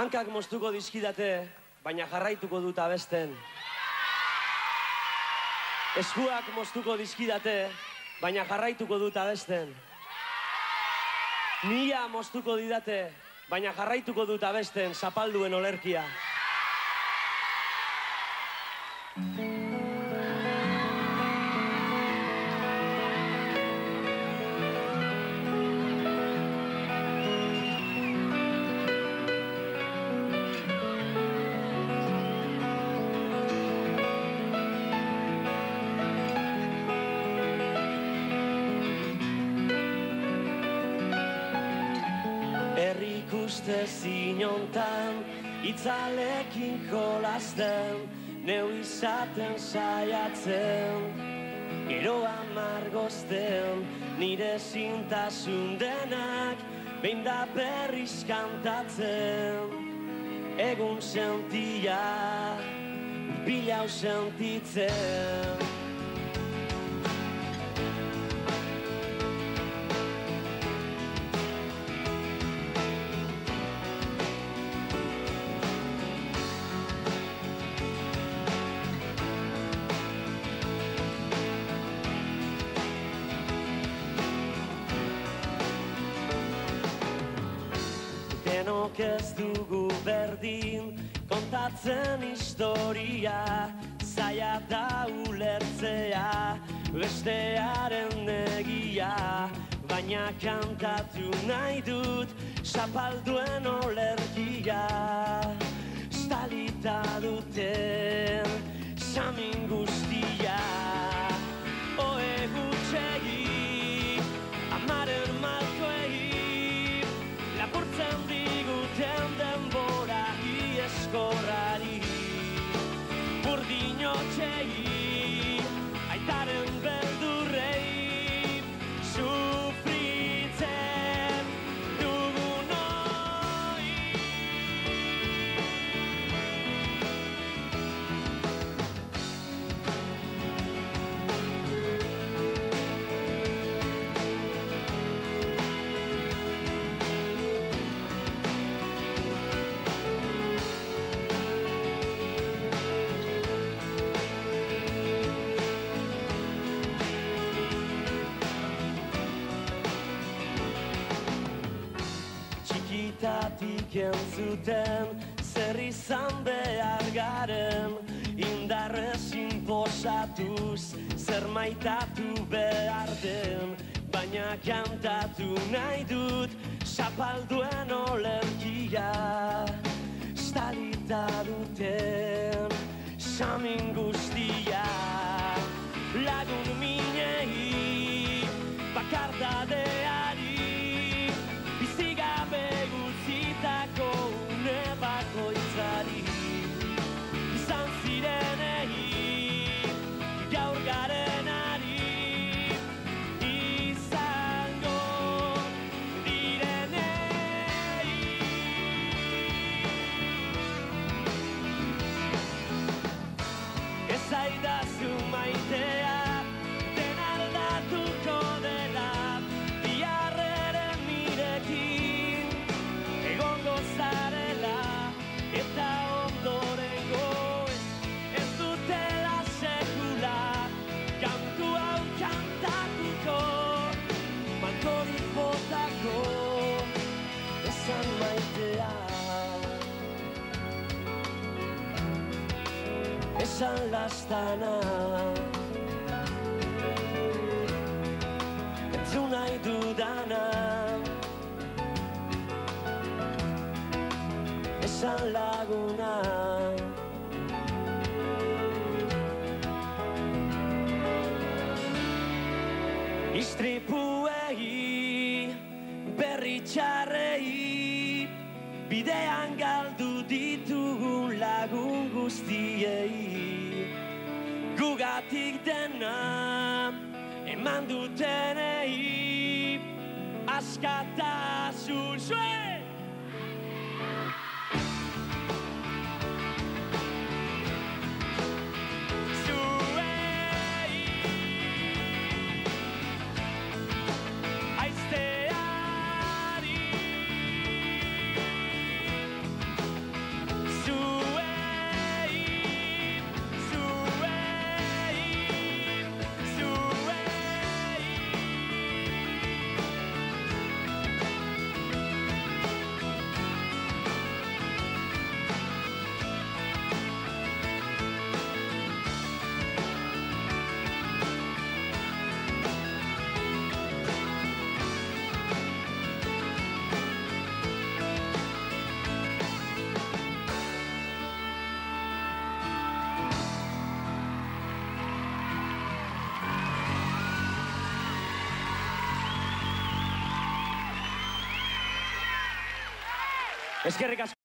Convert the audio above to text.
Hankak moztuko dizkidate, baina jarraituko dut abesten. Eskuak moztuko dizkidate, baina jarraituko dut abesten. Mila moztuko didate, baina jarraituko dut abesten zapalduen olerkia. Ikuste zinontan, itzalekin jolasten, neu izaten saiatzen, gero amargozten, nire zintasun denak, behin da berriz kantatzen. Egun sentia, bilau sentitzen. Denok ez dugu berdin, kontatzen historia, zaila da ulertzea, bestearen egia, baina kantatu nahi dut, zapalduen olerkia. Estalita duten, samin guztia, oe gutxegi, amaren malkoegi, lapurtzen diguten denbora ieskorrari, burdin hotxegi, aitaren beldurrei, sufritzen dugun hoi. Txikitatik entzuten, zer izan behar garen, indarrez inposatuz, zer maitatu behar den, baina kantatu nahi dut, zapalduen olerkia. Estalita duten, samin guztia, lagun minei, bakardadeari, bizigabe guzitako une bakoitzari, izan zirenei, gaur garenari, izango direnei. Ez aidazu maitea, den aldatuko dela, biharreren nirekin egongo zarela, eta ondorengo ez dutela sekula, kantu hau kantatuko, malkorik botako, esan maitea. Esan lastana, entzun nahi dudana, esan laguna. Istripuei, berri txarrei, bidean galdu ditugun lagun guztiei, gugatik dena eman dutenei, askatasun zuen! Zuei, aizteari, Eskerrik asko.